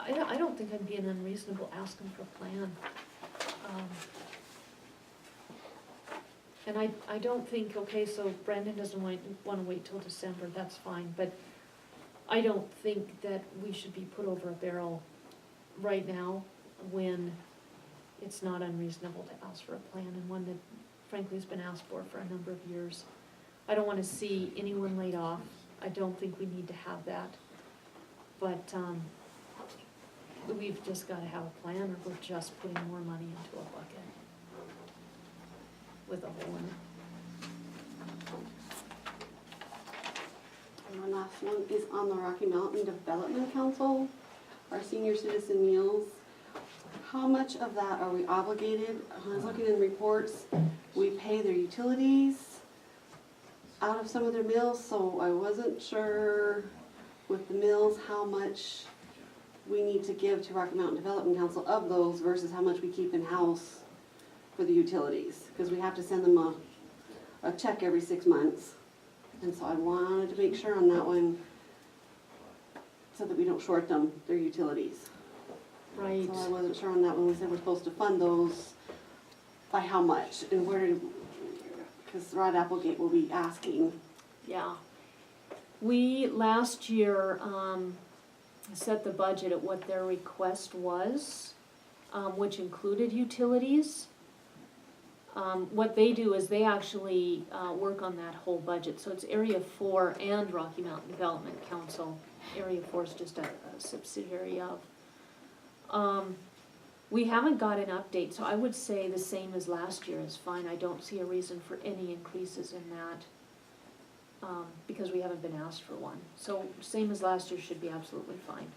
A: I don't think I'm being unreasonable asking for a plan. And I don't think, okay, so Brandon doesn't wanna wait till December, that's fine, but I don't think that we should be put over a barrel right now when it's not unreasonable to ask for a plan, and one that frankly has been asked for a number of years. I don't wanna see anyone laid off, I don't think we need to have that, but, we've just gotta have a plan, or we're just putting more money into a bucket with a hole in it.
C: And our last one is on the Rocky Mountain Development Council, our senior citizen meals. How much of that are we obligated? I was looking in reports, we pay their utilities out of some of their meals, so I wasn't sure with the mills how much we need to give to Rocky Mountain Development Council of those versus how much we keep in-house for the utilities. Because we have to send them a check every 6 months. And so I wanted to make sure on that one so that we don't short them their utilities.
A: Right,
C: So I wasn't sure on that one. We said we're supposed to fund those by how much and where did, because Rod Applegate will be asking.
A: yeah. We, last year, set the budget at what their request was, which included utilities. What they do is they actually work on that whole budget, so it's Area 4 and Rocky Mountain Development Council. Area 4 is just a subsidiary of. We haven't got an update, so I would say the same as last year is fine. I don't see a reason for any increases in that, because we haven't been asked for one. So same as last year should be absolutely fine.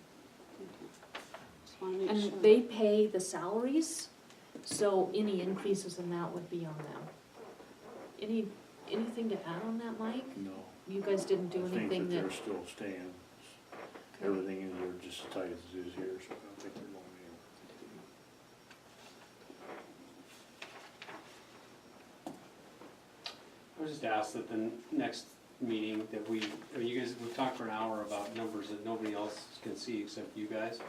C: Just want to make sure.
A: And they pay the salaries, so any increases in that would be on them. Anything to add on that, Mike?
B: No.
A: You guys didn't do
B: I think
A: anything
B: that
A: that,
B: they're still staying, everything in here just as tight as it is here, so I don't think they're going
E: I was just asked at the next meeting that we talked for an hour about numbers that nobody else can see except you guys.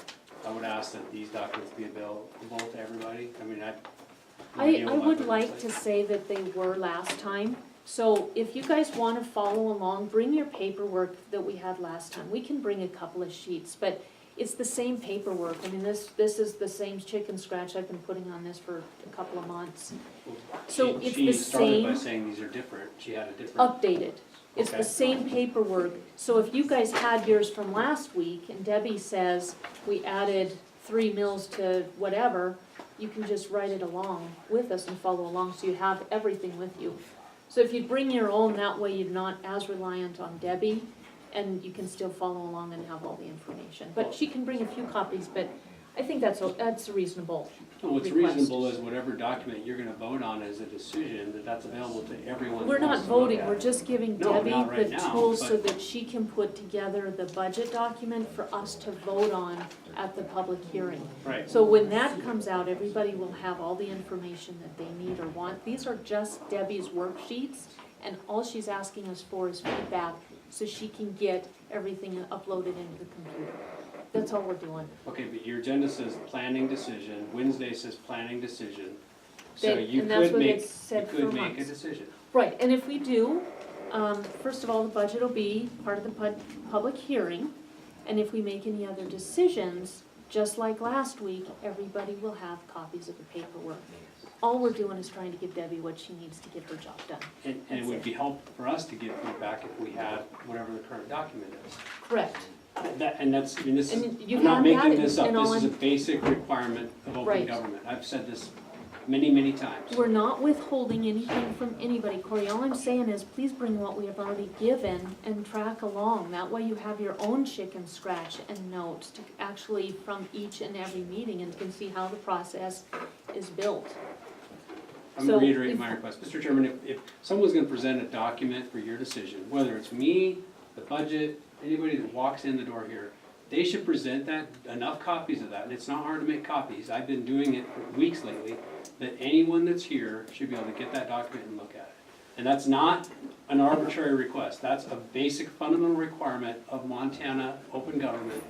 E: I would ask that these documents be available to everybody. I mean,
A: I would like to say that they were last time. So if you guys wanna follow along, bring your paperwork that we had last time. We can bring a couple of sheets, but it's the same paperwork. I mean, this is the same chicken scratch. I've been putting on this for a couple of months. So it's
E: She
A: the
E: started by
A: same-
E: saying these are different. She had a different.
A: Updated. It's
E: Okay.
A: the same paperwork. So if you guys had yours from last week and Debbie says we added 3 mills to whatever, you can just write it along with us and follow along so you have everything with you. So if you bring your own, that way you're not as reliant on Debbie and you can still follow along and have all the information. But she can bring a few copies, but I think that's a reasonable
E: Well, what's
A: request.
E: reasonable is whatever document you're gonna vote on as a decision, that's available to everyone.
A: We're
E: who
A: not
E: wants to look
A: voting,
E: at
A: we're
E: it.
A: just giving
E: No,
A: Debbie
E: not right
A: the
E: now,
A: tools so
E: but-
A: that she can put together the budget document for us to vote on at the public hearing.
E: Right.
A: So when that comes out, everybody will have all the information that they need or want. These are just Debbie's worksheets, and all she's asking us for is feedback so she can get everything uploaded into the computer. That's all we're doing.
E: Okay, but your agenda says planning decision, Wednesday says planning decision. So
A: That-
E: you
A: and that's
E: could
A: what
E: make,
A: it's
E: you
A: said for
E: could make a
A: months.
E: decision.
A: Right, and if we do, first of all, the budget will be part of the public hearing. And if we make any other decisions, just like last week, everybody will have copies of the paperwork. all we're doing is trying to give Debbie what she needs to get her job done.
E: And it would be helpful for us to get feedback if we had whatever the current document is.
A: Correct.
E: And that's, I mean, this is,
A: And you
E: I'm not
A: haven't had
E: making
A: it
E: this up,
A: in all
E: this is a
A: in-
E: basic requirement of open
A: Right.
E: government. I've said this many, many times.
A: We're not withholding anything from anybody, Corey. All I'm saying is, please bring what we have already given and track along. That way you have your own chicken scratch and notes to actually from each and every meeting and can see how the process is built.
E: I'm
A: So
E: reiterating
A: if-
E: my request. Mr. Chairman, if someone's gonna present a document for your decision, whether it's me, the budget, anybody that walks in the door here, they should present that, enough copies of that, and it's not hard to make copies, I've been doing it for weeks lately, that anyone that's here should be able to get that document and look at it. And that's not an arbitrary request, that's a basic fundamental requirement of Montana open government.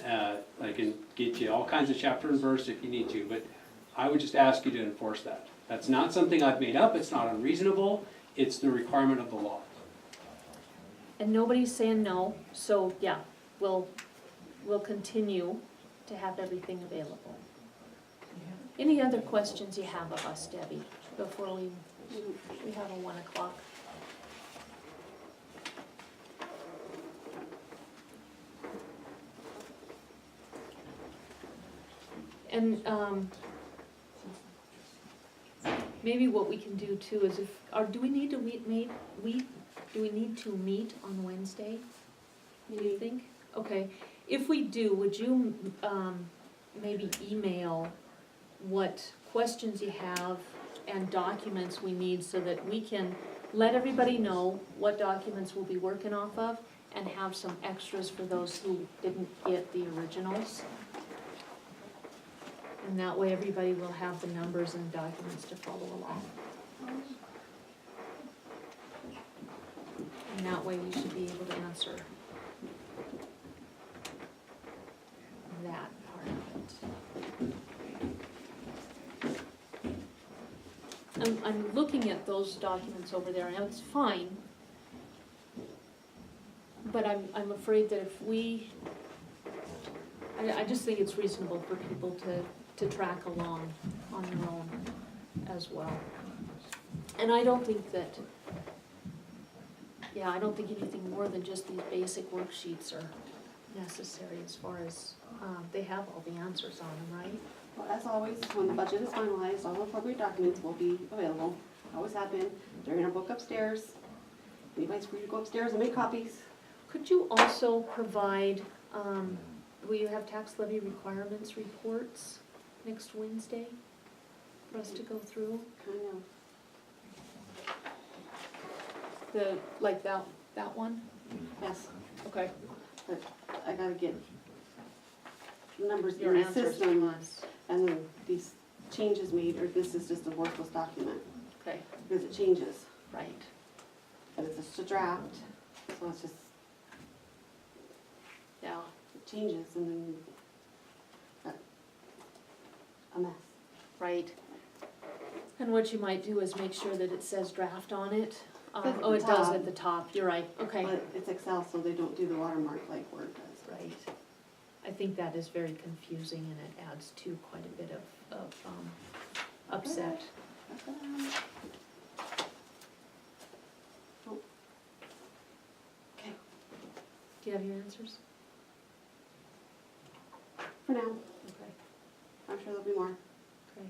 E: I can get you all kinds of chapter and verse if you need to, but I would just ask you to enforce that. That's not something I've made up, it's not unreasonable, it's the requirement of the law.
A: And nobody's saying no, so yeah, we'll continue to have everything available. Any other questions you have of us, Debbie, before we have a 1 o'clock? And, maybe what we can do too is do we need to do we need to meet on Wednesday? Do you think? Okay, if we do, would you, maybe email what questions you have and documents we need so that we can let everybody know what documents we'll be working off of and have some extras for those who didn't get the originals? And that way everybody will have the numbers and documents to follow along. And that way we should be able to answer that part of it. I'm looking at those documents over there, and it's fine. But I'm afraid that if I just think it's reasonable for people to track along on their own as well. And I don't think that, I don't think anything more than just these basic worksheets are necessary as far as, they have all the answers on them, right?
C: Well, as always, when the budget is finalized, all appropriate documents will be available. Always have been. They're in a book upstairs. Anybody's free to go upstairs and make copies.
A: Could you also provide, will you have tax levy requirements reports next Wednesday for us to go through?
C: Kind of,
A: Like that one?
C: yes,
A: Okay.
C: but I gotta get numbers
A: Your
C: in the
A: answers
C: system,
A: from us.
C: and then these changes made, or this is just a worthless document,
A: Okay,
C: because it changes.
A: right.
C: But it's just a draft, so it's just,
A: Yeah,
C: it changes, and then a mess.
A: right. And what you might do is make sure that it says draft on it.
C: At the
A: Oh, it does
C: top.
A: at the top, you're right, okay.
C: But it's Excel, so they don't do the watermark like Word does.
A: Right. I think that is very confusing and it adds to quite a bit of upset.
C: Oh. Okay,
A: Do you have your answers?
C: for now,
A: Okay,
C: I'm sure there'll be more
A: okay.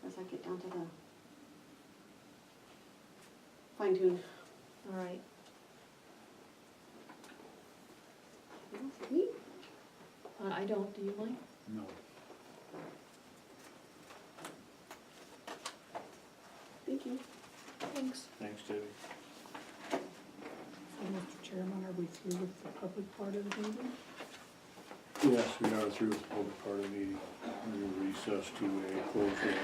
C: as I get down to the fine tune.
A: All right.
C: Me?
A: I don't, do you, Mike?
B: No.
C: Thank you.
A: Thanks.
B: Thanks, Debbie.
H: So, Mr. Chairman, are we through with the public part of the meeting?
B: Yes, we are through with the public part of the meeting. We will recess to a closed meeting.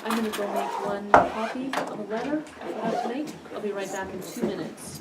A: I'm gonna go make one copy of a letter I forgot to make. I'll be right back in 2 minutes.